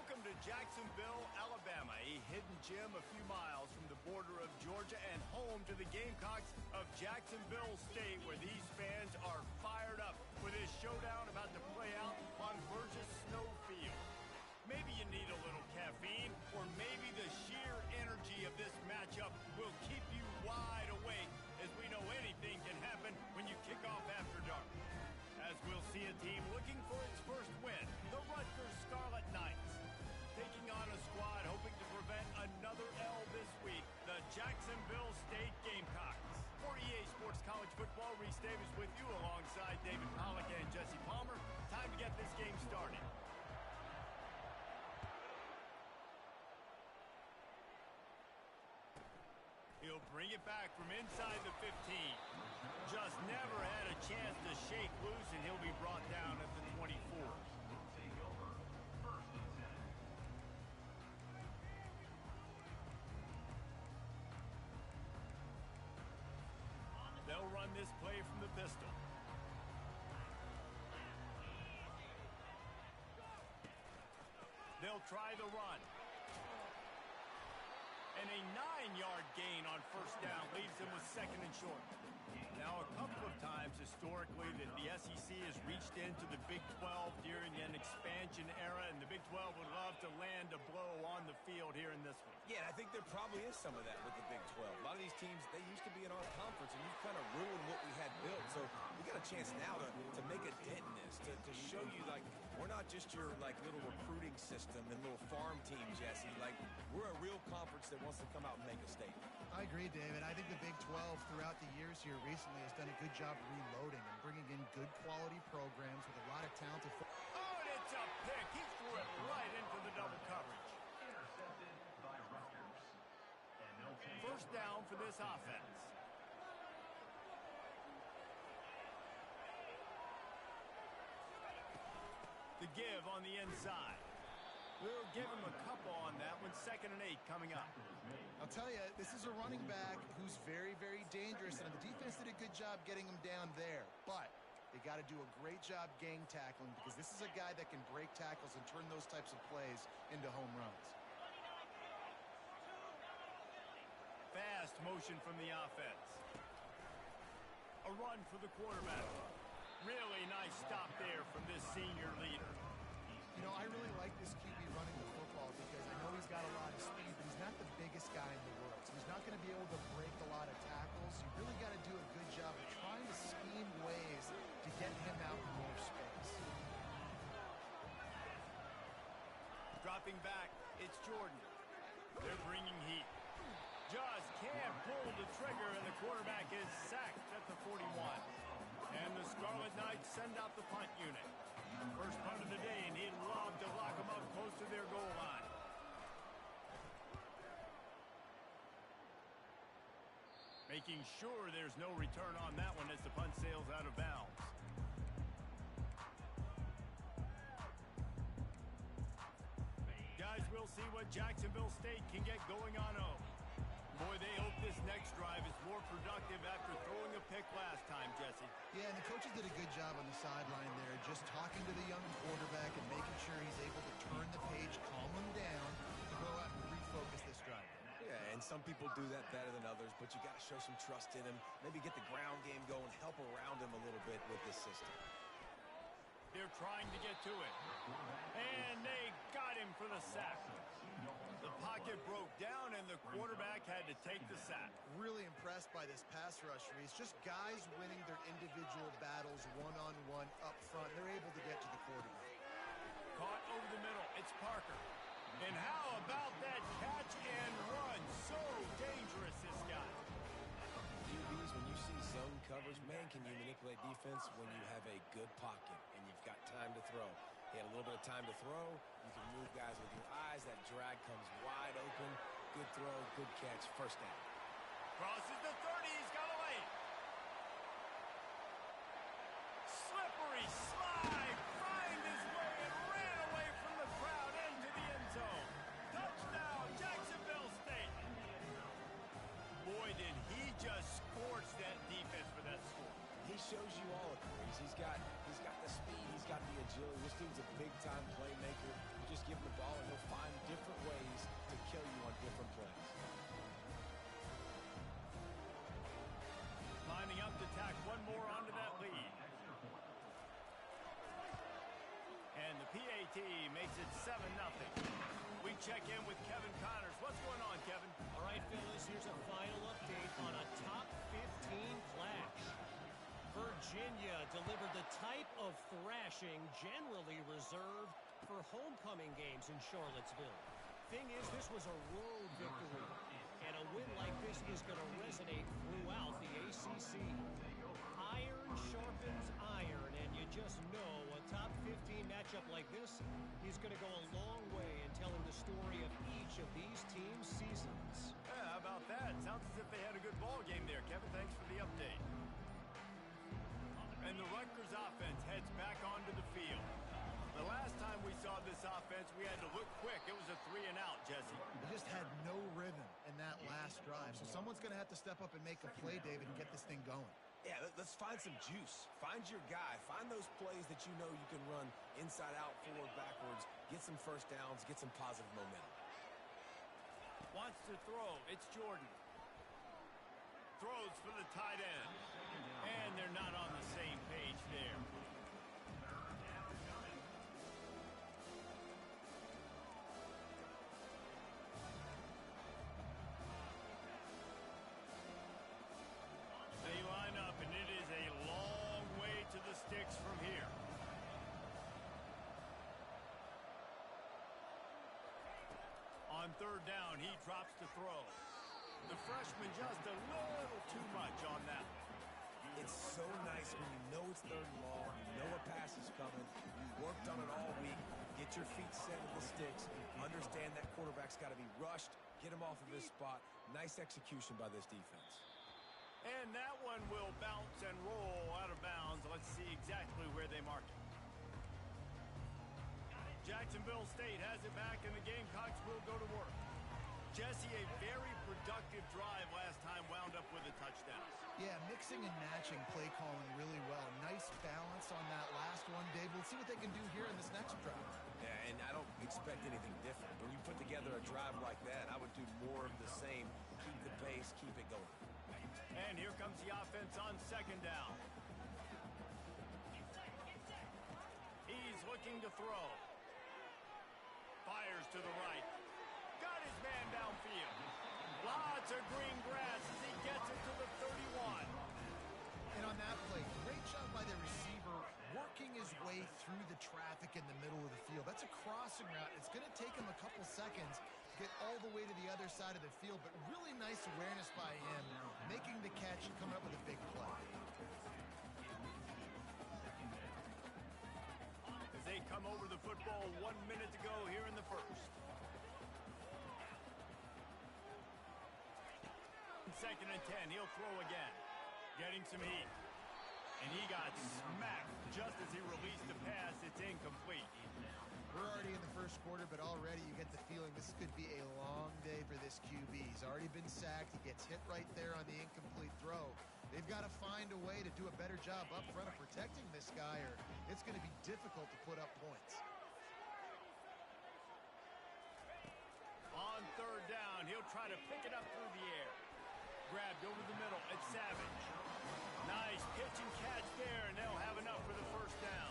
Welcome to Jacksonville, Alabama, a hidden gem a few miles from the border of Georgia and home to the Gamecocks of Jacksonville State, where these fans are fired up for this showdown about to play out on Burgess Snow Field. Maybe you need a little caffeine, or maybe the sheer energy of this matchup will keep you wide awake, as we know anything can happen when you kick off after dark. As we'll see a team looking for its first win, the Rutgers Scarlet Knights. Taking on a squad hoping to prevent another L this week, the Jacksonville State Gamecocks. For EA Sports College Football, Reese Davis with you alongside David Pollack and Jesse Palmer. Time to get this game started. He'll bring it back from inside the 15. Just never had a chance to shake loose, and he'll be brought down at the 24. They'll run this play from the pistol. They'll try the run. And a 9-yard gain on first down leaves him with second and short. Now, a couple of times historically that the SEC has reached into the Big 12 during an expansion era, and the Big 12 would love to land a blow on the field here in this one. Yeah, I think there probably is some of that with the Big 12. A lot of these teams, they used to be in our conference, and you've kind of ruined what we had built. So we got a chance now to make a dent in this, to show you, like, we're not just your, like, little recruiting system and little farm team, Jesse. Like, we're a real conference that wants to come out and make a statement. I agree, David. I think the Big 12 throughout the years here recently has done a good job reloading and bringing in good quality programs with a lot of talented. Oh, and it's a pick. He threw it right into the double coverage. Intercepted by Rutgers. And they'll take first down for this offense. The give on the inside. We'll give him a couple on that one. 2nd and 8 coming up. I'll tell you, this is a running back who's very, very dangerous, and the defense did a good job getting him down there. But they got to do a great job gang tackling, because this is a guy that can break tackles and turn those types of plays into home runs. Fast motion from the offense. A run for the quarterback. Really nice stop there from this senior leader. You know, I really like this QB running the football because I know he's got a lot of speed, but he's not the biggest guy in the world. So he's not going to be able to break a lot of tackles. You really got to do a good job of trying to scheme ways to get him out in more space. Dropping back, it's Jordan. They're bringing heat. Just can't pull the trigger, and the quarterback is sacked at the 41. And the Scarlet Knights send out the punt unit. First punt of the day, and he'd love to lock them up close to their goal line. Making sure there's no return on that one as the punt sails out of bounds. Guys, we'll see what Jacksonville State can get going on home. Boy, they hope this next drive is more productive after throwing a pick last time, Jesse. Yeah, and the coaches did a good job on the sideline there, just talking to the young quarterback and making sure he's able to turn the page, calm him down, to go out and refocus this drive. Yeah, and some people do that better than others, but you got to show some trust in him. Maybe get the ground game going, help around him a little bit with this system. They're trying to get to it. And they got him for the sack. The pocket broke down, and the quarterback had to take the sack. Really impressed by this pass rush, Reese. Just guys winning their individual battles one-on-one up front. They're able to get to the quarterback. Caught over the middle. It's Parker. And how about that catch and run? So dangerous, this guy. QBs, when you see zone coverage, man, can you manipulate defense when you have a good pocket and you've got time to throw. He had a little bit of time to throw. You can move guys with your eyes. That drag comes wide open. Good throw, good catch, first down. Crosses the 30. He's got a lane. Slippery slide. Find his way and ran away from the crowd into the end zone. Touchdown, Jacksonville State. Boy, did he just scorch that defense for that score. He shows you all of it. He's got the speed, he's got the agility. This dude's a big-time playmaker. You just give him the ball, and he'll find different ways to kill you on different plays. Lining up to tack one more onto that lead. And the PAT makes it 7-0. We check in with Kevin Connors. What's going on, Kevin? All right, fellas, here's a final update on a top 15 clash. Virginia delivered the type of thrashing generally reserved for homecoming games in Charlottesville. Thing is, this was a road victory, and a win like this is going to resonate throughout the ACC. Iron sharpens iron, and you just know a top 15 matchup like this is going to go a long way in telling the story of each of these teams' seasons. Yeah, how about that? Sounds as if they had a good ball game there. Kevin, thanks for the update. And the Rutgers offense heads back onto the field. The last time we saw this offense, we had to look quick. It was a 3-and-out, Jesse. They just had no rhythm in that last drive. So someone's going to have to step up and make a play, David, and get this thing going. Yeah, let's find some juice. Find your guy. Find those plays that you know you can run inside out, forward, backwards. Get some first downs. Get some positive momentum. Wants to throw. It's Jordan. Throws for the tight end. And they're not on the same page there. They line up, and it is a long way to the sticks from here. On third down, he drops to throw. The freshman just a little too much on that one. It's so nice when you know it's third and long, you know a pass is coming, you worked on it all week, get your feet set at the sticks, understand that quarterback's got to be rushed, get him off of his spot. Nice execution by this defense. And that one will bounce and roll out of bounds. Let's see exactly where they mark it. Jacksonville State has it back, and the Gamecocks will go to work. Jesse, a very productive drive last time, wound up with a touchdown. Yeah, mixing and matching play calling really well. Nice balance on that last one, Dave. We'll see what they can do here in this next drive. Yeah, and I don't expect anything different. When you put together a drive like that, I would do more of the same. Keep the pace, keep it going. And here comes the offense on second down. He's looking to throw. Fires to the right. Got his man downfield. Lots of green grass as he gets it to the 31. And on that play, great job by the receiver working his way through the traffic in the middle of the field. That's a crossing route. It's going to take him a couple seconds to get all the way to the other side of the field, but really nice awareness by him, making the catch and coming up with a big play. As they come over the football 1 minute to go here in the first. Second and 10, he'll throw again. Getting some heat. And he got smacked just as he released the pass. It's incomplete. We're already in the first quarter, but already you get the feeling this could be a long day for this QB. He's already been sacked. He gets hit right there on the incomplete throw. They've got to find a way to do a better job up front of protecting this guy, or it's going to be difficult to put up points. On third down, he'll try to pick it up through the air. Grabbed over the middle. It's Savage. Nice pitch and catch there, and they'll have enough for the first down.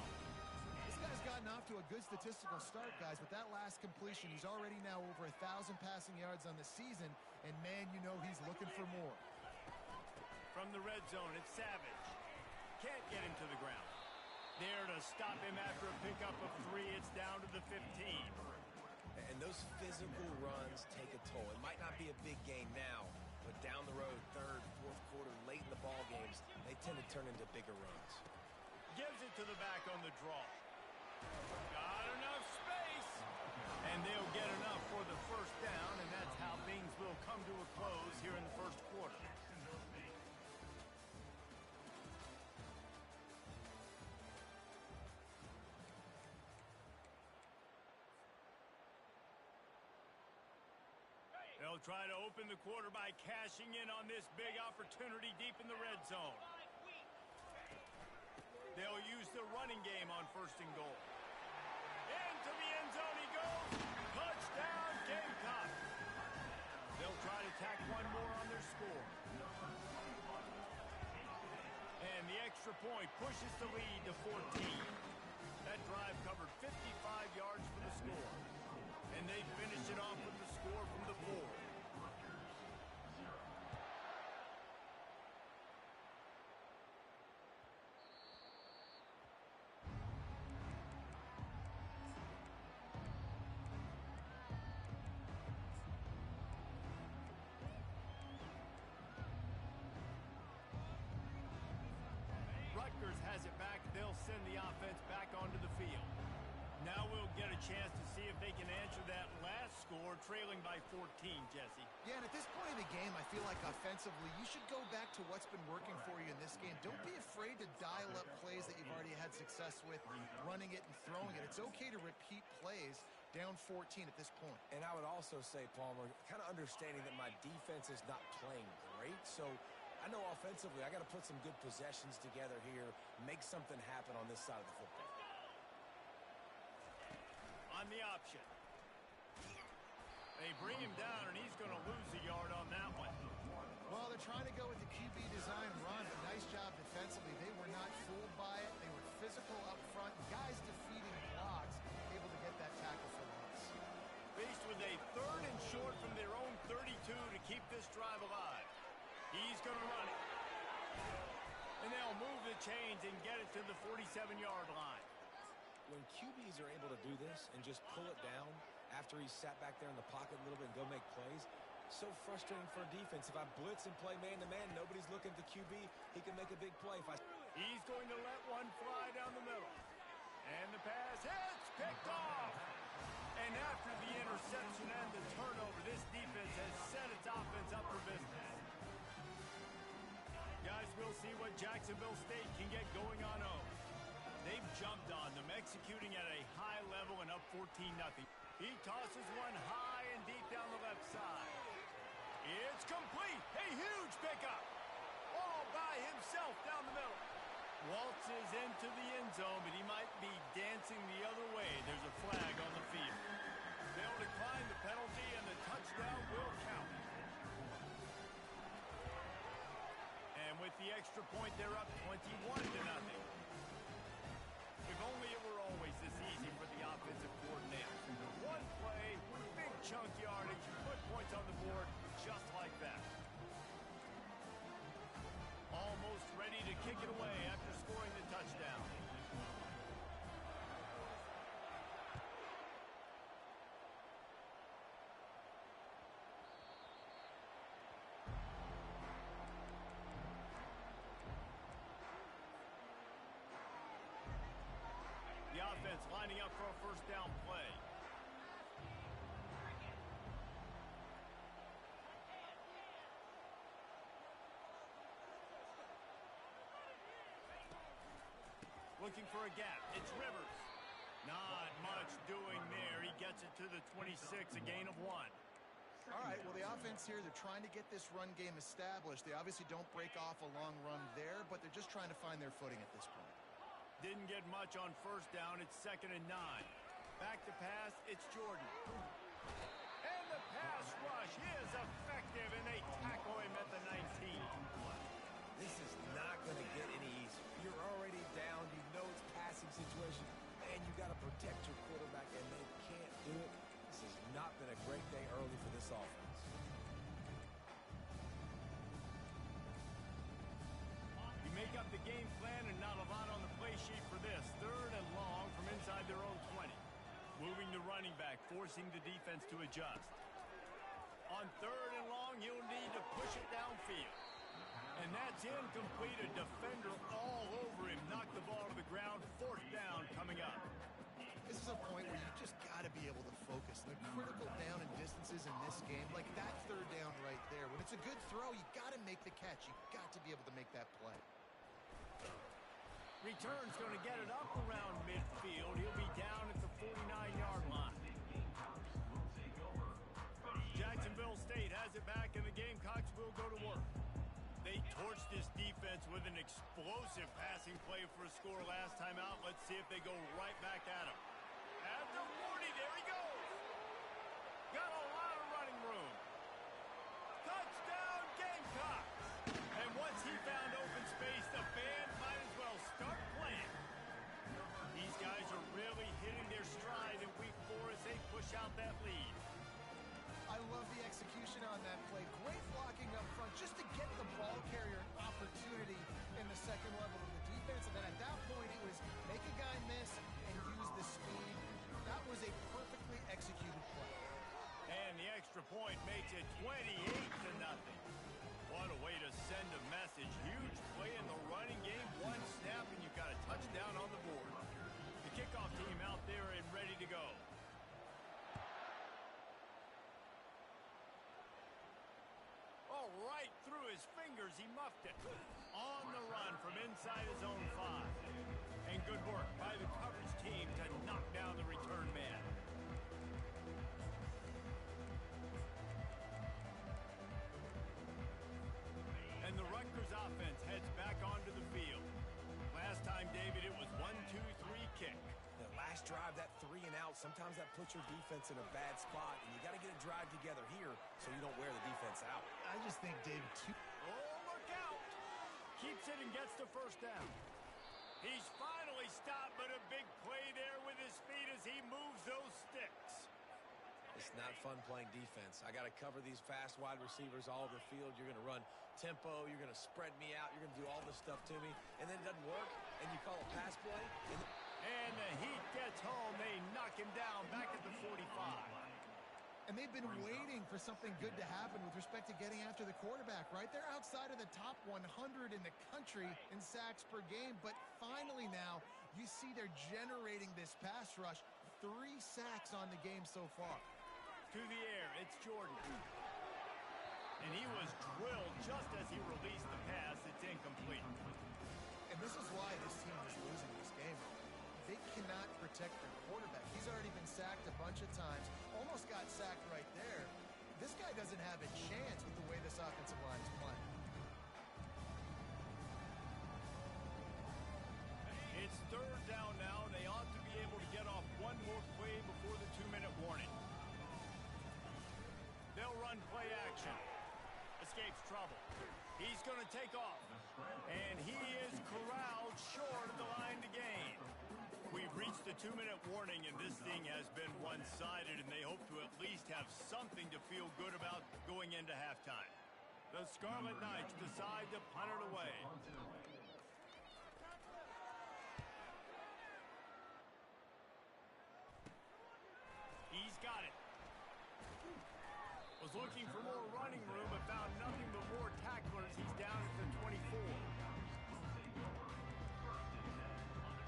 This guy's gotten off to a good statistical start, guys, but that last completion, he's already now over 1,000 passing yards on the season, and man, you know he's looking for more. From the red zone, it's Savage. Can't get him to the ground. There to stop him after a pickup of 3. It's down to the 15. And those physical runs take a toll. It might not be a big gain now, but down the road, third, fourth quarter, late in the ball games, they tend to turn into bigger runs. Gives it to the back on the draw. Got enough space. And they'll get enough for the first down, and that's how things will come to a close here in the first quarter. They'll try to open the quarter by cashing in on this big opportunity deep in the red zone. They'll use the running game on first and goal. Into the end zone he goes. Touchdown, Gamecock. They'll try to tack one more on their score. And the extra point pushes the lead to 14. That drive covered 55 yards for the score. And they finish it off with the score from the 4. Rutgers has it back. They'll send the offense back onto the field. Now we'll get a chance to see if they can answer that last score, trailing by 14, Jesse. Yeah, and at this point in the game, I feel like offensively, you should go back to what's been working for you in this game. Don't be afraid to dial up plays that you've already had success with, running it and throwing it. It's okay to repeat plays down 14 at this point. And I would also say, Palmer, kind of understanding that my defense is not playing great, so I know offensively I got to put some good possessions together here, make something happen on this side of the football. On the option. They bring him down, and he's going to lose a yard on that one. Well, they're trying to go with the QB design run. A nice job defensively. They were not fooled by it. They were physical up front. Guys defeating blocks, able to get that tackle for once. Faced with a 3rd and short from their own 32 to keep this drive alive. He's going to run it. And they'll move the chains and get it to the 47-yard line. When QBs are able to do this and just pull it down after he's sat back there in the pocket a little bit and go make plays, so frustrating for a defense. If I blitz and play man-to-man, nobody's looking at the QB. He can make a big play. He's going to let one fly down the middle. And the pass hits, picked off. And after the interception and the turnover, this defense has set its offense up for business. Guys, we'll see what Jacksonville State can get going on home. They've jumped on them, executing at a high level and up 14-0. He tosses one high and deep down the left side. It's complete. A huge pickup. All by himself down the middle. Waltzes into the end zone, but he might be dancing the other way. There's a flag on the field. They'll decline the penalty, and the touchdown will count. And with the extra point, they're up 21-0. If only it were always this easy for the offensive coordinator. One play, big chunk yardage, put points on the board just like that. Almost ready to kick it away after scoring the touchdown. The offense lining up for a first down play. Looking for a gap. It's Rivers. Not much doing there. He gets it to the 26, a gain of 1. All right, well, the offense here, they're trying to get this run game established. They obviously don't break off a long run there, but they're just trying to find their footing at this point. Didn't get much on first down. It's 2nd and 9. Back to pass. It's Jordan. And the pass rush is effective, and they tackle him at the 19. This is not going to get any easier. You're already down. You know it's passing situation, and you got to protect your quarterback, and they can't do it. This has not been a great day early for this offense. You make up the game plan and not a lot on the play sheet for this. 3rd and long from inside their own 20. Moving the running back, forcing the defense to adjust. On 3rd and long, he'll need to push it downfield. And that's incomplete. A defender all over him. Knocked the ball to the ground. 4th down coming up. This is a point where you just got to be able to focus. The critical down and distances in this game, like that 3rd down right there. When it's a good throw, you got to make the catch. You got to be able to make that play. Return's going to get it up around midfield. He'll be down at the 49-yard line. Jacksonville State has it back, and the Gamecocks will go to work. They torched this defense with an explosive passing play for a score last time out. Let's see if they go right back at him. At the 40, there he goes. Got a lot of running room. Touchdown, Gamecocks. And once he found open space, the fans might as well start playing. These guys are really hitting their stride in week 4 as they push out that lead. I love the execution on that play. Great blocking up front just to get the ball carrier an opportunity in the second level of the defense. And then at that point, it was make a guy miss and use the speed. That was a perfectly executed play. And the extra point makes it 28-0. What a way to send a message. Huge play in the running game. One snap and you've got a touchdown on the board. The kickoff team out there and ready to go. Oh, right through his fingers, he muffed it. On the run from inside his own 5. And good work by the coverage team to knock down the return man. And the Rutgers offense heads back onto the field. Last time, David, it was 1-2-3 kick. That last drive, that 3 and out, sometimes that puts your defense in a bad spot, and you got to get a drive together here so you don't wear the defense out. I just think, David, Oh, look out! Keeps it and gets the first down. He's finally stopped, but a big play there with his feet as he moves those sticks. It's not fun playing defense. I got to cover these fast wide receivers all over the field. You're going to run tempo. You're going to spread me out. You're going to do all this stuff to me. And then it doesn't work, and you call a pass play. And the Heat gets home. They knock him down back at the 45. and they've been waiting for something good to happen with respect to getting after the quarterback, right? They're outside of the top 100 in the country in sacks per game, but finally now you see they're generating this pass rush. 3 sacks on the game so far. To the air, it's Jordan. And he was drilled just as he released the pass. It's incomplete. And this is why this team is losing this game. They cannot protect their quarterback. He's already been sacked a bunch of times. Almost got sacked right there. This guy doesn't have a chance with the way this offensive line is playing. It's 3rd down now. They ought to be able to get off one more play before the 2-minute warning. They'll run play action. Escapes trouble. He's going to take off. And he is corralled short of the line to gain. We've reached the 2-minute warning, and this thing has been one-sided, and they hope to at least have something to feel good about going into halftime. The Scarlet Knights decide to punt it away. He's got it. Was looking for more running room, but found nothing but more tacklers. He's down at the 24.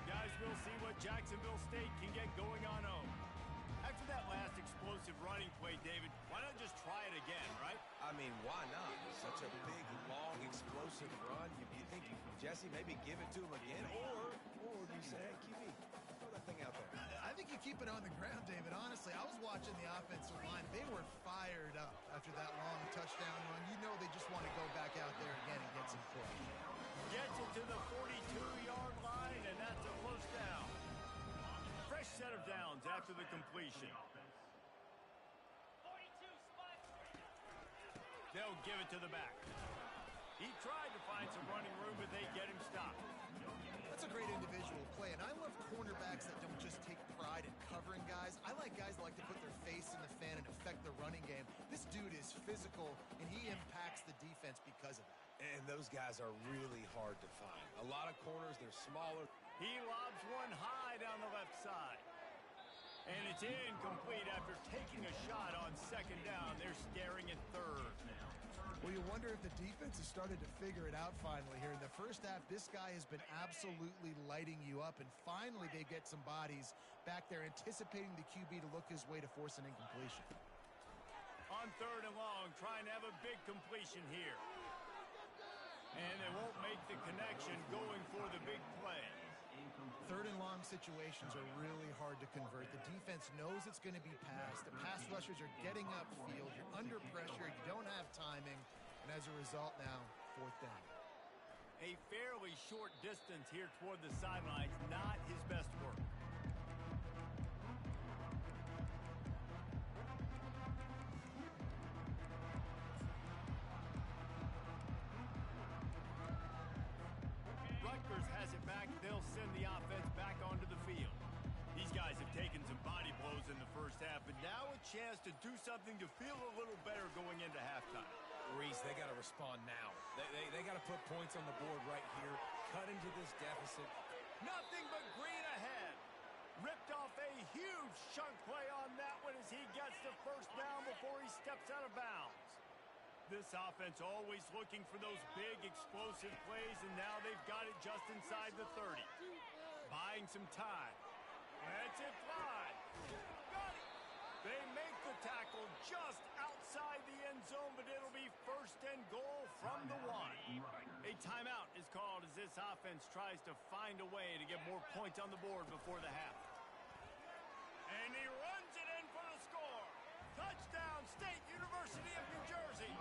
Guys, we'll see what Jacksonville State can get going on home. After that last explosive running play, David, why not just try it again, right? I mean, why not? Such a big, long, explosive run. You think, Jesse, maybe give it to him again? Or do you say, hey, QB, throw that thing out there? I think you keep it on the ground, David. Honestly, I was watching the offensive line. They were fired up after that long touchdown run. You know they just want to go back out there again and get some points. Gets it to the 42-yard line, and that's a first down. Fresh set of downs after the completion. They'll give it to the back. He tried to find some running room, but they get him stopped. That's a great individual play, and I love cornerbacks that don't just take pride in covering guys. I like guys that like to put their face in the fan and affect the running game. This dude is physical, and he impacts the defense because of that. And those guys are really hard to find. A lot of corners, they're smaller. He lobs one high down the left side. And it's incomplete after taking a shot on 2nd down. They're staring at 3rd. Well, you wonder if the defense has started to figure it out finally here. In the first half, this guy has been absolutely lighting you up, and finally they get some bodies back there anticipating the QB to look his way to force an incompletion. On 3rd and long, trying to have a big completion here. And they won't make the connection going for the big play. 3rd and long situations are really hard to convert. The defense knows it's going to be passed. The pass rushers are getting upfield. You're under pressure. You don't have timing. And as a result now, 4th down. A fairly short distance here toward the sidelines. Not his best work. first half, but now a chance to do something to feel a little better going into halftime. Reese, they got to respond now. They got to put points on the board right here, cut into this deficit. Nothing but green ahead. Ripped off a huge chunk play on that one as he gets the first down before he steps out of bounds. This offense always looking for those big explosive plays, and now they've got it just inside the 30. Buying some time. Lets it fly. Got it. They make the tackle just outside the end zone, but it'll be first and goal from the 1. A timeout is called as this offense tries to find a way to get more points on the board before the half. And he runs it in for the score. Touchdown, State University of New Jersey.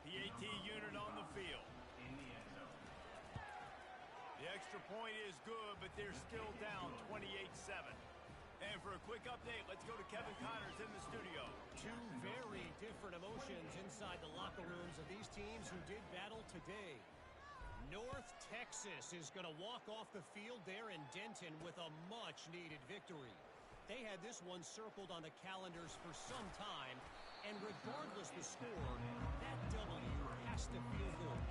PAT unit on the field. The extra point is good, but they're still down 28-7. And for a quick update, let's go to Kevin Connors in the studio. Two very different emotions inside the locker rooms of these teams who did battle today. North Texas is going to walk off the field there in Denton with a much-needed victory. They had this one circled on the calendars for some time, and regardless the score, that W has to feel good.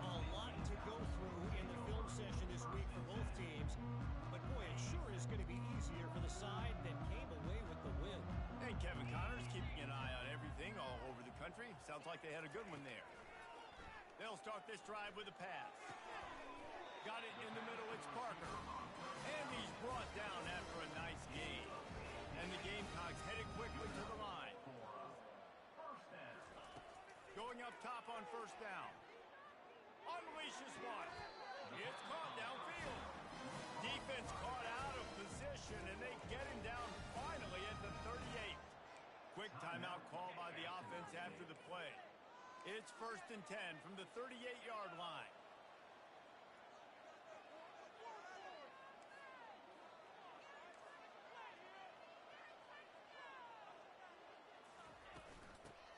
A lot to go through in the film session this week for both teams, but boy, it sure is going to be easier for the side that came away with the win. And Kevin Connors keeping an eye on everything all over the country. Sounds like they had a good one there. They'll start this drive with a pass. Got it in the middle, it's Parker. And he's brought down after a nice gain. And the Gamecocks headed quickly to the line. Going up top on first down. Unleashes one. It's caught downfield. Defense caught out of position, and they get him down finally at the 38. Quick timeout call by the offense after the play. It's first and 10 from the 38-yard line.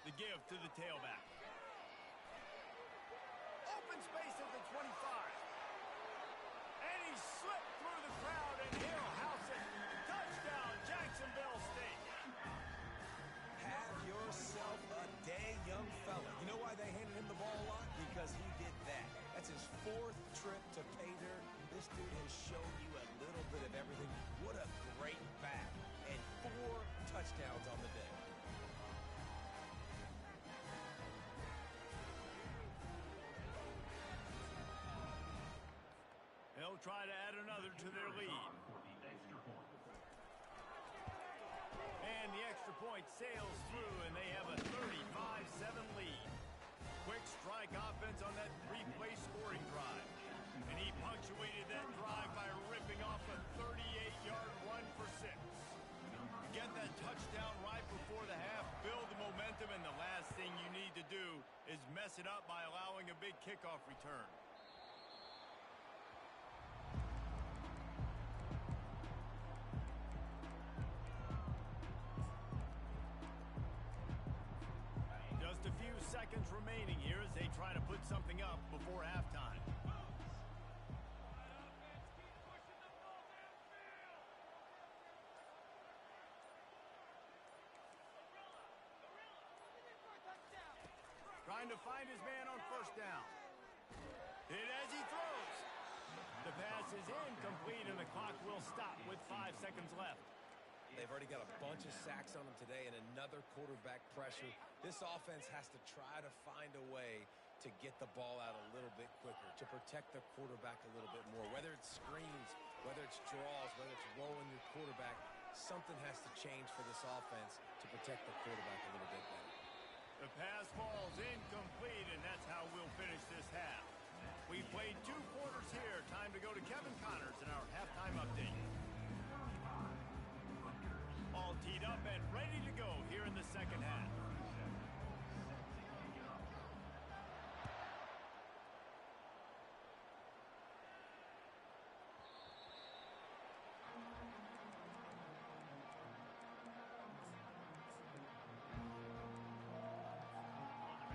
The give to the tailback. Open space at the 25. And he slipped through the crowd, and he'll house it. Touchdown, Jacksonville State. Have yourself a day, young fella. You know why they handed him the ball a lot? Because he did that. That's his 4th trip to pay dirt. This dude has shown you a little bit of everything. What a great back. And 4 touchdowns on the day. They'll try to add another to their lead. And the extra point sails through, and they have a 35-7 lead. Quick strike offense on that 3-play scoring drive. And he punctuated that drive by ripping off a 38-yard run for 6. Get that touchdown right before the half, build the momentum, and the last thing you need to do is mess it up by allowing a big kickoff return. Just a few seconds remaining here as they try to put something up before halftime. Trying to find his man on first down. Hit as he throws. The pass is incomplete, and the clock will stop with 5 seconds left. They've already got a bunch of sacks on them today and another quarterback pressure. This offense has to try to find a way to get the ball out a little bit quicker, to protect the quarterback a little bit more. Whether it's screens, whether it's draws, whether it's rolling your quarterback, something has to change for this offense to protect the quarterback a little bit better. The pass falls incomplete, and that's how we'll finish this half. We've played 2 quarters here. Time to go to Kevin Connors in our halftime update. All teed up and ready to go here in the second half.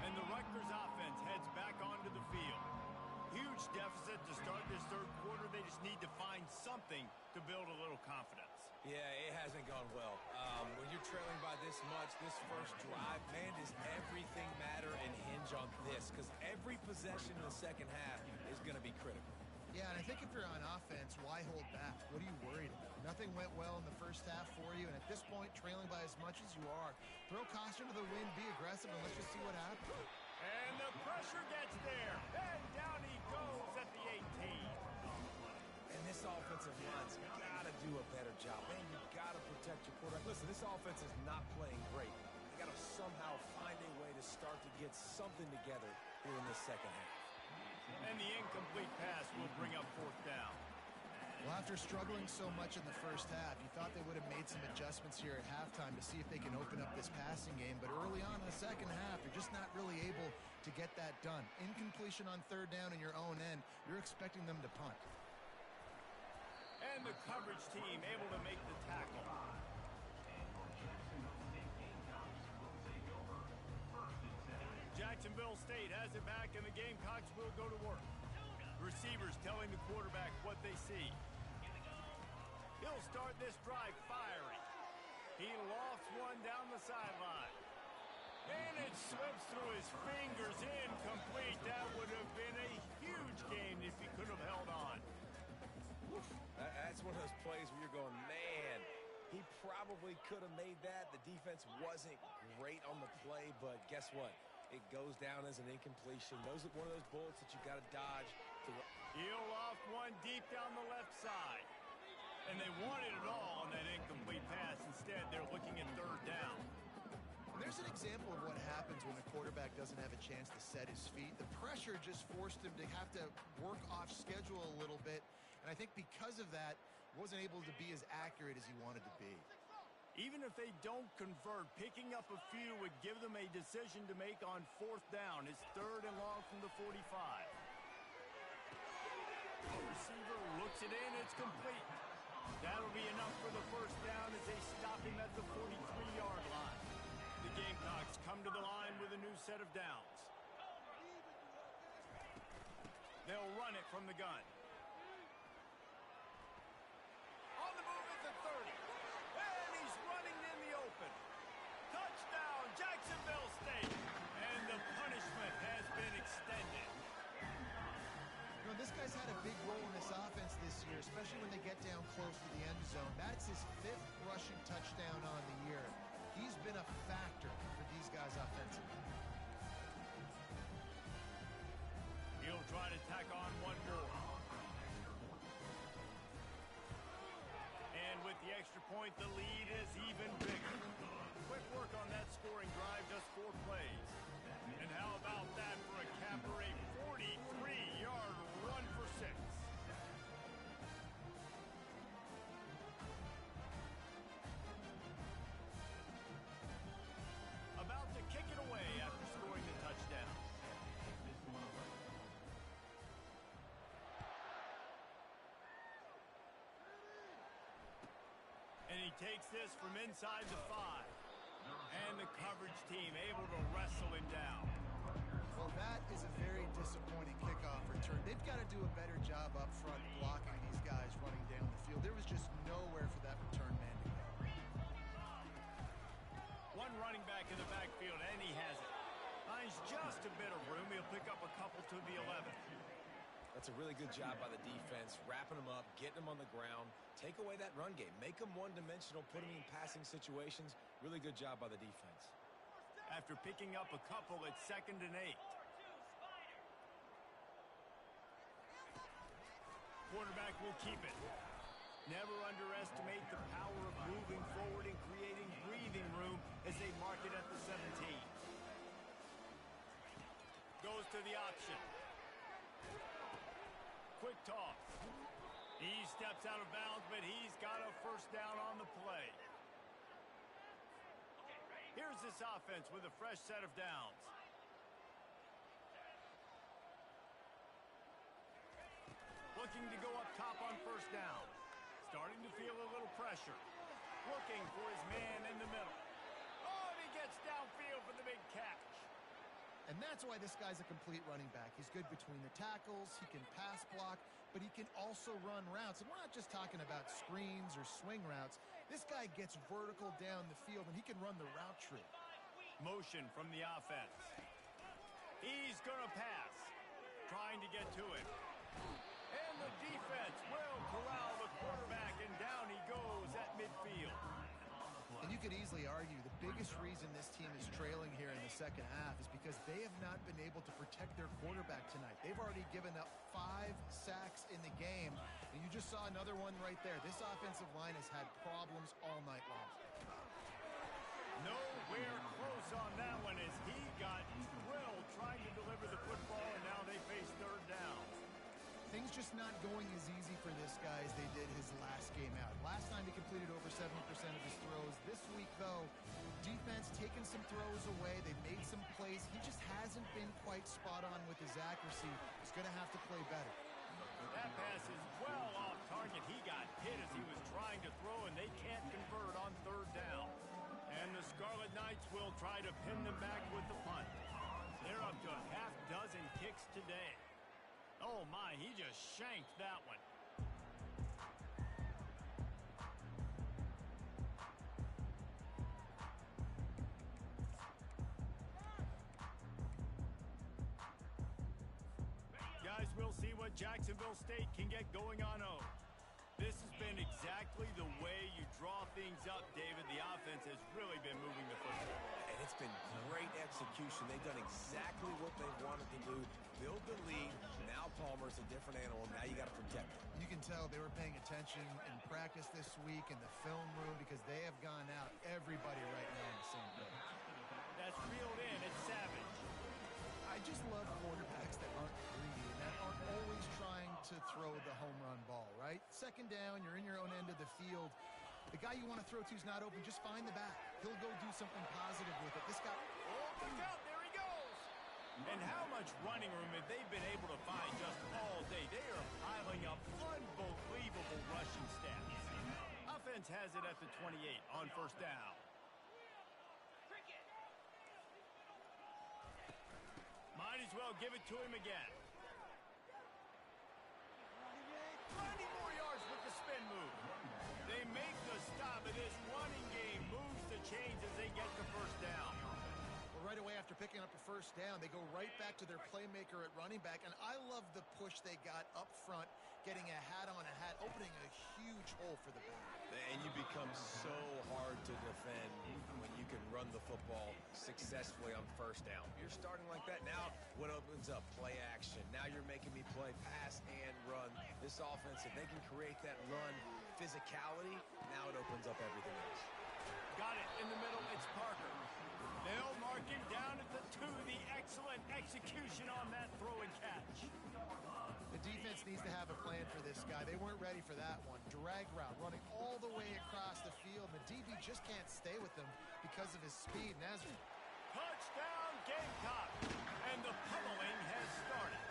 And the Rutgers offense heads back onto the field. Huge deficit to start this third quarter. They just need to find something to build a little confidence. Yeah, it hasn't gone well. When you're trailing by this much, this first drive, man, does everything matter and hinge on this? Because every possession in the second half is going to be critical. Yeah, and I think if you're on offense, why hold back? What are you worried about? Nothing went well in the first half for you, and at this point, trailing by as much as you are, throw caution to the wind, be aggressive, and let's just see what happens. And the pressure gets there. And down he goes at the 18. And this offensive line's got to do a better job. Man, you've got to protect your quarterback. Listen, this offense is not playing great. They got to somehow find a way to start to get something together here in the second half. And the incomplete pass will bring up fourth down. Well, after struggling so much in the first half, you thought they would have made some adjustments here at halftime to see if they can open up this passing game. But early on in the second half, you're just not really able to get that done. Incompletion on third down in your own end, you're expecting them to punt. And the coverage team able to make the tackle. Jacksonville State has it back, and the Gamecocks will go to work. Receivers telling the quarterback what they see. He'll start this drive firing. He lofts one down the sideline. And it slips through his fingers, incomplete. That would have been a huge gain if he could have held on. That's one of those plays where you're going, man, he probably could have made that. The defense wasn't great on the play, but guess what? It goes down as an incompletion. Those are one of those bullets that you got to dodge. He'll loft one deep down the left side. And they wanted it all on that incomplete pass. Instead, they're looking at third down. And there's an example of what happens when the quarterback doesn't have a chance to set his feet. The pressure just forced him to have to work off schedule a little bit. And I think because of that, wasn't able to be as accurate as he wanted to be. Even if they don't convert, picking up a few would give them a decision to make on fourth down. It's third and long from the 45. The receiver looks it in. It's complete. That'll be enough for the first down as they stop him at the 43-yard line. The Gamecocks come to the line with a new set of downs. They'll run it from the gun. On the move at the 30. And he's running in the open. Touchdown, Jacksonville State. And the punishment has been extended. You know, this guy's had a big role in this offense this year, especially when they get down close to the end zone. That's his 5th rushing touchdown on the year. He's been a factor for these guys offensively. He'll try to tack on one more. And with the extra point, the lead is even bigger. Quick work on that scoring drive, just 4 plays. And how about that for a capper, a 43-yard run for 6. About to kick it away after scoring the touchdown. And he takes this from inside the 5. And the coverage team able to wrestle him down. Well, that is a very disappointing kickoff return. They've got to do a better job up front blocking these guys running down the field. There was just nowhere for that return man to go. One running back in the backfield, and he has it. Finds just a bit of room. He'll pick up a couple to the 11. That's a really good job by the defense, wrapping them up, getting them on the ground, take away that run game, make them one-dimensional, put them in passing situations. Really good job by the defense. After picking up a couple, it's 2nd and 8. Quarterback will keep it. Never underestimate the power of moving forward and creating breathing room as they mark it at the 17. Goes to the option. Quick toss. He steps out of bounds, but he's got a first down on the play. Here's this offense with a fresh set of downs. Looking to go up top on first down. Starting to feel a little pressure. Looking for his man in the middle. Oh, and he gets downfield for the big catch. And that's why this guy's a complete running back. He's good between the tackles, he can pass block, but he can also run routes. And we're not just talking about screens or swing routes. This guy gets vertical down the field, and he can run the route tree. Motion from the offense. He's going to pass. Trying to get to it. And the defense will corral the quarterback, and down he goes at midfield. And you could easily argue the biggest reason this team is trailing here in the second half is because they have not been able to protect their quarterback tonight. They've already given up 5 sacks in the game, and you just saw another one right there. This offensive line has had problems all night long. Nowhere close on that one as he got drilled trying to deliver the football, and now they face third down. Things just not going as easy for this guy as they did his last game out. Last time he completed over 70% of his throws. This week, though, defense taking some throws away. They made some plays. He just hasn't been quite spot on with his accuracy. He's going to have to play better. That pass is well off target. He got hit as he was trying to throw, and they can't convert on third down. And the Scarlet Knights will try to pin them back with the punt. They're up to a half dozen kicks today. Oh, my, he just shanked that one. Guys, we'll see what Jacksonville State can get going on O. This has been exactly the way you draw things up, David. The offense has really been moving the football. And it's been great execution. They've done exactly what they wanted to do. Build the lead. Now Palmer's a different animal. Now you got to protect him. You can tell they were paying attention in practice this week in the film room because they have gone out everybody right now on the same page. That's reeled in. It's savage. I just love quarterbacks that aren't greedy and that aren't always trying to throw the home run ball, right? Second down, you're in your own end of the field. The guy you want to throw to is not open. Just find the back. He'll go do something positive with it. This guy... Oh, look out. There he goes. And how much running room have they been able to find just all day? They are piling up unbelievable rushing stats. Offense has it at the 28 on first down. Might as well give it to him again. 90 more yards with the spin move. They make the stop, and this running game moves the chains as they get the first down. Well, right away after picking up a first down, they go right back to their playmaker at running back, and I love the push they got up front, getting a hat on a hat, opening a huge hole for the back. And you become so hard to defend when you can run the football successfully on first down. You're starting like that. Now what opens up? Play action. Now you're making me play pass and run. This offense, if they can create that run physicality, now it opens up everything else. Got it in the middle. It's Parker. They'll mark him down at the 2. The excellent execution on that throw and catch. The defense needs to have a plan for this guy. They weren't ready for that one. Drag route, running all the way across the field. The DB just can't stay with them because of his speed. Nazareth. Touchdown, Gamecock. And the pummeling has started.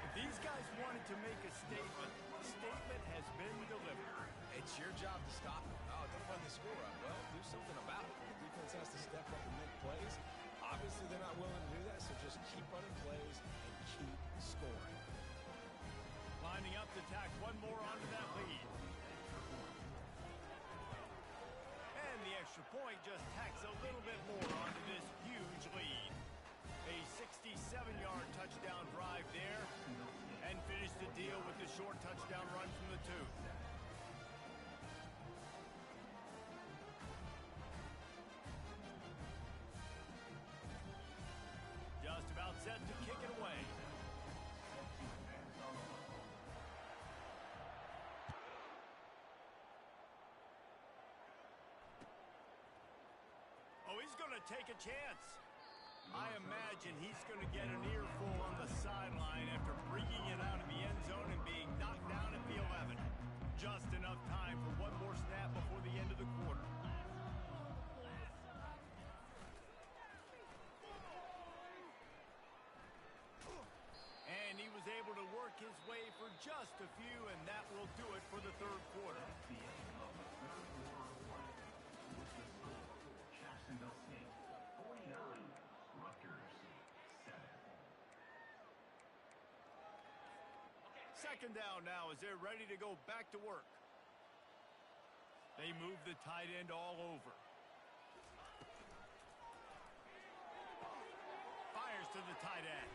If these guys wanted to make a statement, the statement has been delivered. It's your job to stop it. Oh, don't run the score up. Well, do something about it. The defense has to step up and make plays. Obviously, they're not willing to do that, so just keep running plays and keep scoring. Lining up to tack one more onto that lead. And the extra point just tacks a little bit more onto this huge lead. A 67-yard touchdown drive there, and finished the deal with the short touchdown run from the 2. Just about set to kick it away. Oh, he's going to take a chance. I imagine he's going to get an earful on the sideline after bringing it out of the end zone and being knocked down at the 11. Just enough time for one more snap before the end of the quarter. And he was able to work his way for just a few, and that will do it for the third quarter. The end of the third quarter with the score, Jacksonville State 49, Rutgers 7. Second down now as they're ready to go back to work. They move the tight end all over. Fires to the tight end.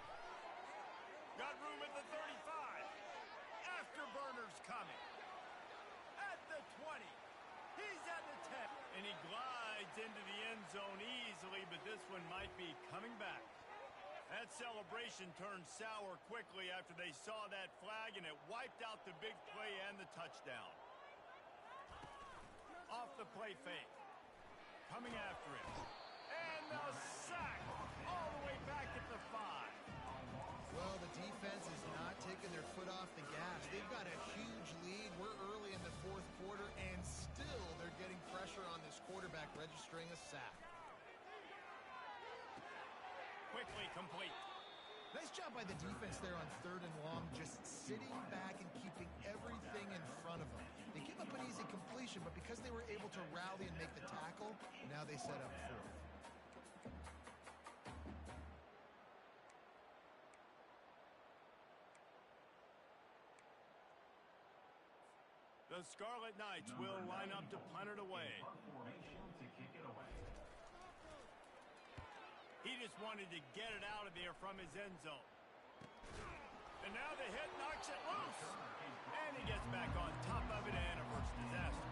Got room at the 35. Afterburners coming. At the 20. He's at the 10. And he glides into the end zone easily, but this one might be coming back. That celebration turned sour quickly after they saw that flag, and it wiped out the big play and the touchdown. Off the play fake. Coming after him. And the sack all the way back at the 5. Well, the defense is not taking their foot off the gas. They've got a huge lead. We're early in the fourth quarter, and still they're getting pressure on this quarterback, registering a sack. Quickly complete. Nice job by the defense there on 3rd and long, just sitting back and keeping everything in front of them. They give up an easy completion, but because they were able to rally and make the tackle, now they set up 4th. The Scarlet Knights will line up to punt it away. He just wanted to get it out of there from his end zone. And now the hit knocks it loose. And he gets back on top of it and averts disaster.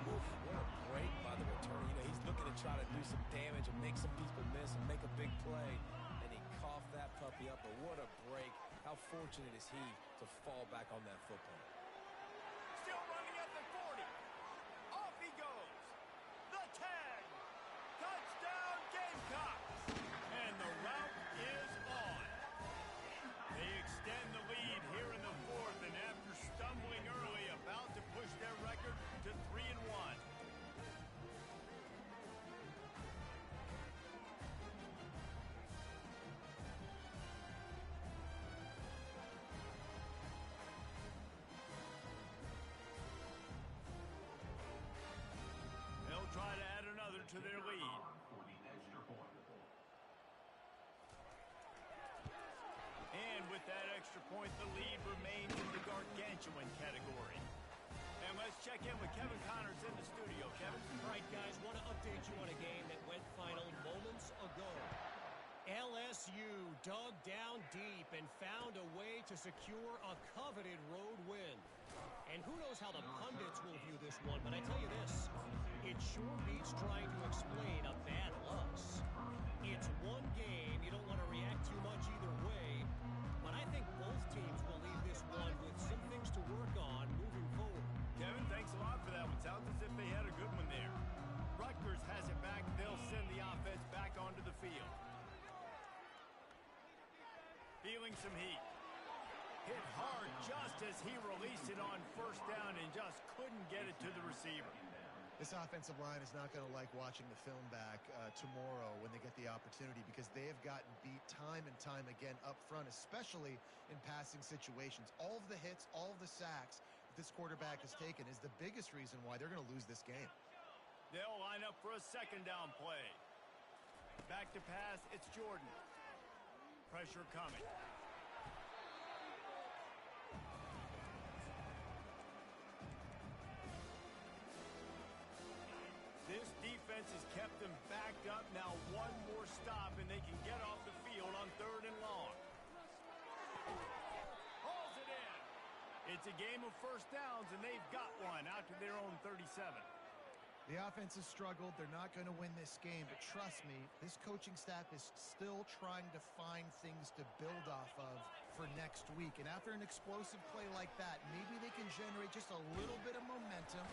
Oof, what a break by the returner. You know, he's looking to try to do some damage and make some people miss and make a big play. And he coughed that puppy up, but what a break. How fortunate is he to fall back on that football. Still running at the 40. Off he goes. The 10. Touchdown Gamecocks. And the route is on. They extend the lead here in the 4th, and after stumbling early, about to push their record to 3-1. They'll try to add another to their lead. And with that extra point, the lead remains in the gargantuan category. And let's check in with Kevin Connors in the studio. Kevin? All right, guys, want to update you on a game that went final moments ago. LSU dug down deep and found a way to secure a coveted road win. And who knows how the pundits will view this one, but I tell you this, it sure beats trying to explain a bad loss. It's one game, you don't want to react too much either way, but I think both teams will leave this one with some things to work on moving forward. Kevin, thanks a lot for that one. Sounds as if they had a good one there. Rutgers has it back. They'll send the offense back onto the field. Feeling some heat. Hit hard just as he released it on 1st down and just couldn't get it to the receiver. This offensive line is not going to like watching the film back tomorrow when they get the opportunity, because they have gotten beat time and time again up front, especially in passing situations. All of the hits, all of the sacks that this quarterback has taken is the biggest reason why they're going to lose this game. They'll line up for a 2nd down play. Back to pass, it's Jordan. Pressure coming. This defense has kept them backed up. Now one more stop and they can get off the field on 3rd and long. Hauls it in. It's a game of 1st downs, and they've got one out to their own 37. The offense has struggled. They're not going to win this game, but trust me, this coaching staff is still trying to find things to build off of for next week. And after an explosive play like that, maybe they can generate just a little bit of momentum.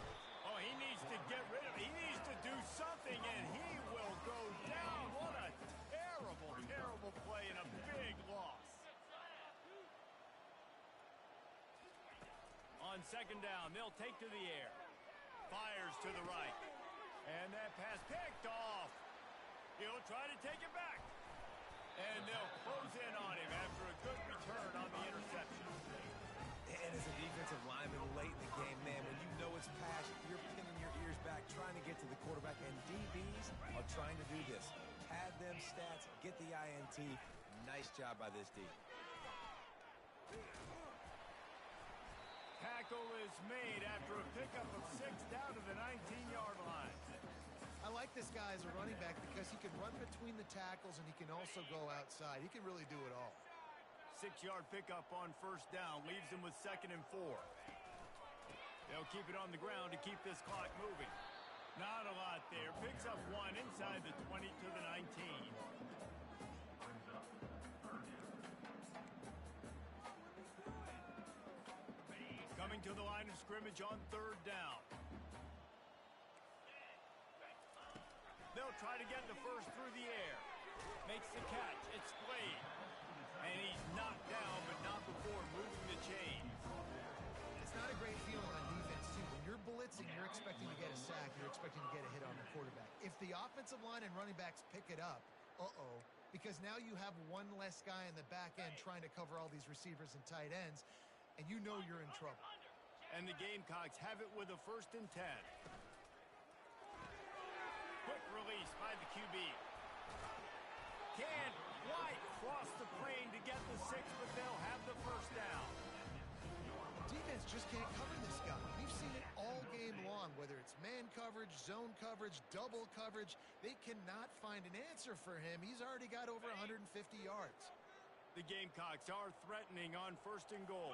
Oh, he needs to get rid of it. He needs to do something, and he will go down. What a terrible, terrible play and a big loss. On 2nd down, they'll take to the air. Fires to the right. And that pass picked off. He'll try to take it back. And they'll close in on him after a good return on the interception. And as a defensive lineman late in the game, man, when you know it's passion, you're pinning your ears back, trying to get to the quarterback. And DBs are trying to do this. Pad them stats, get the INT. Nice job by this D. Tackle is made after a pickup of 6 down to the 19-yard line. I like this guy as a running back because he can run between the tackles and he can also go outside. He can really do it all. 6-yard pickup on first down leaves them with 2nd and 4. They'll keep it on the ground to keep this clock moving. Not a lot there. Picks up 1 inside the 20 to the 19. Coming to the line of scrimmage on 3rd down. They'll try to get the first through the air. Makes the catch. It's Slade. And he's knocked down, but not before moving the chain. It's not a great feeling on defense, too. When you're blitzing, you're expecting to get a sack. You're expecting to get a hit on the quarterback. If the offensive line and running backs pick it up, because now you have one less guy in the back end trying to cover all these receivers and tight ends, and you know you're in trouble. And the Gamecocks have it with a 1st and 10. Quick release by the QB. Can't quite cross the plane to get the 6, but they'll have the first down. Defense just can't cover this guy. We've seen it all game long, whether it's man coverage, zone coverage, double coverage. They cannot find an answer for him. He's already got over 150 yards. The Gamecocks are threatening on 1st and goal.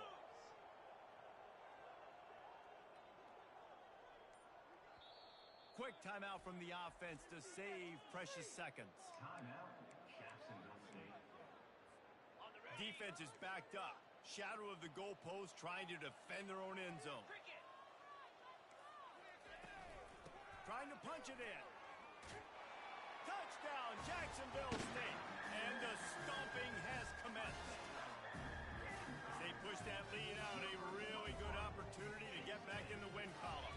Quick timeout from the offense to save precious seconds. Timeout, Jacksonville State. Defense is backed up. Shadow of the goalpost trying to defend their own end zone. Trying to punch it in. Touchdown, Jacksonville State. And the stomping has commenced. They push that lead out. A really good opportunity to get back in the win column.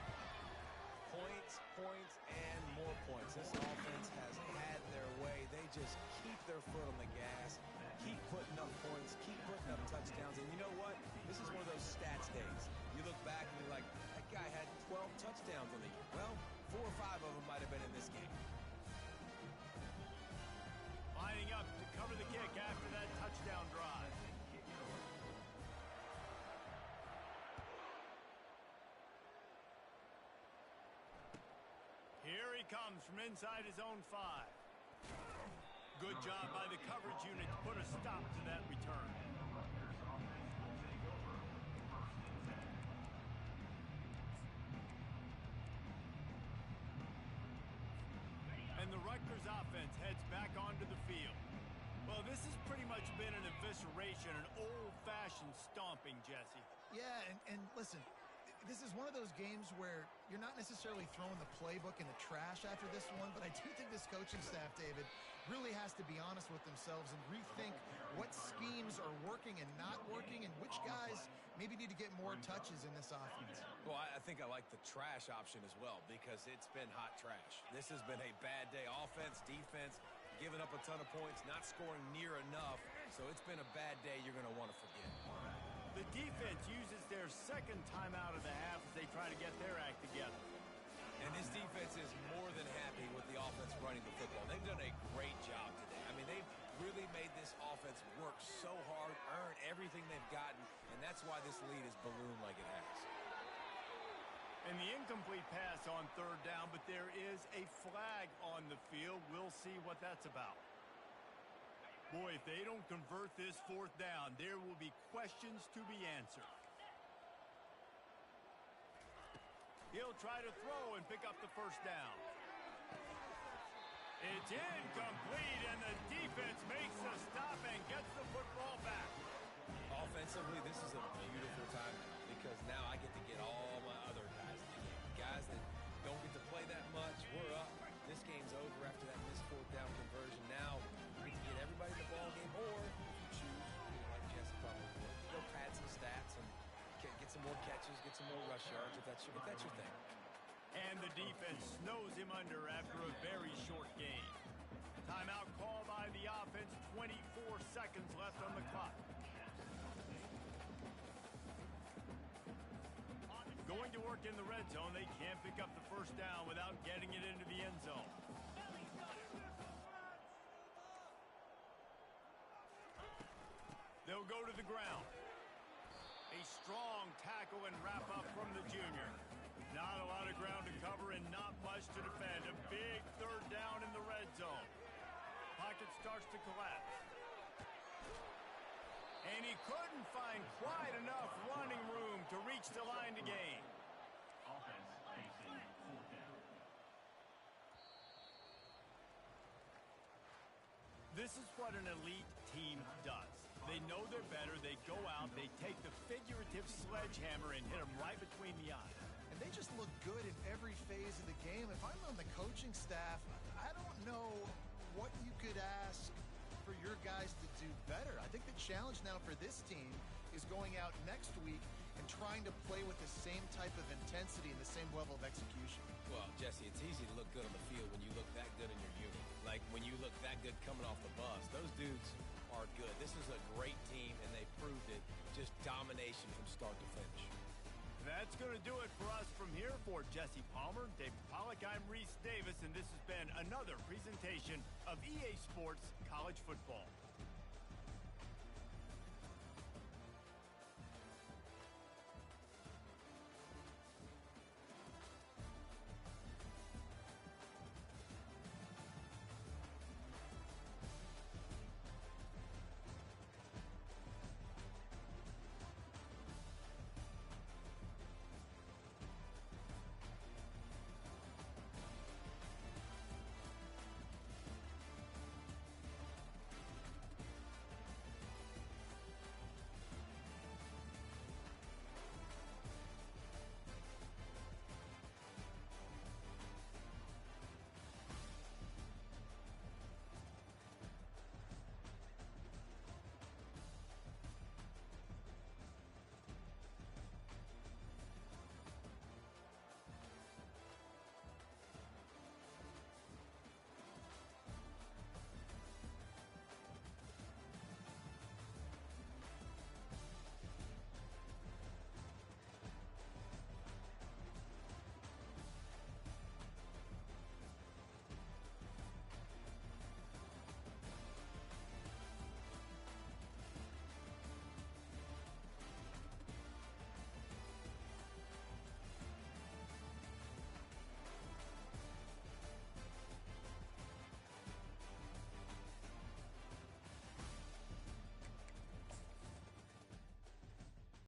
Points, points, and more points. This offense has had their way. They just keep their foot on the gas, keep putting up points, keep putting up touchdowns. And you know what? This is one of those stats days. You look back and you're like, that guy had 12 touchdowns on the year. Well, 4 or 5 of them might have been in this game. Lining up to cover the kick after that touchdown drive. Here he comes from inside his own 5. Good job by the coverage unit to put a stop to that return. Rutgers offense will take over 1st and 10. And the Rutgers offense heads back onto the field. Well, this has pretty much been an evisceration, an old-fashioned stomping, Jesse. Yeah, and listen, this is one of those games where you're not necessarily throwing the playbook in the trash after this one, but I do think this coaching staff, David, really has to be honest with themselves and rethink what schemes are working and not working and which guys maybe need to get more touches in this offense. Well, I think I like the trash option as well because it's been hot trash. This has been a bad day. Offense, defense, giving up a ton of points, not scoring near enough. So it's been a bad day you're going to want to forget. The defense uses their 2nd timeout of the half as they try to get their act together. And this defense is more than happy with the offense running the football. They've done a great job today. I mean, they've really made this offense work so hard, earn everything they've gotten, and that's why this lead is ballooned like it has. And the incomplete pass on 3rd down, but there is a flag on the field. We'll see what that's about. Boy, if they don't convert this 4th down, there will be questions to be answered. He'll try to throw and pick up the 1st down. It's incomplete, and the defense makes the stop and gets the football back. Offensively, this is a beautiful time because now I get to get all my other guys in the game. Guys that don't get to play that much, we're up. This game's over after that missed 4th down conversion. Now we get to get everybody in the ball game, or if you choose, like Jesse probably would, go pad some stats and get some more catches, get some more rush yards if that's your thing. And the defense snows him under after a very short game. Timeout call by the offense, 24 seconds left on the clock. Going to work in the red zone, they can't pick up the 1st down without getting it into the end zone. They'll go to the ground. A strong tackle and wrap up from the junior. Not a lot of ground to cover and not much to defend. A big third down in the red zone. Pocket starts to collapse. And he couldn't find quite enough running room to reach the line to gain. Offense facing fourth down. This is what an elite team does. They know they're better. They go out. They take the figurative sledgehammer and hit them right between the eyes. And they just look good in every phase of the game. If I'm on the coaching staff, I don't know what you could ask for your guys to do better. I think the challenge now for this team is going out next week and trying to play with the same type of intensity and the same level of execution. Well, Jesse, it's easy to look good on the field when you look that good in your unit. Like when you look that good coming off the bus. Those dudes are good. This is a great team, and they proved it. Just domination from start to finish. That's going to do it for us from here. For Jesse Palmer, David Pollack, I'm Reese Davis, and this has been another presentation of EA Sports College Football.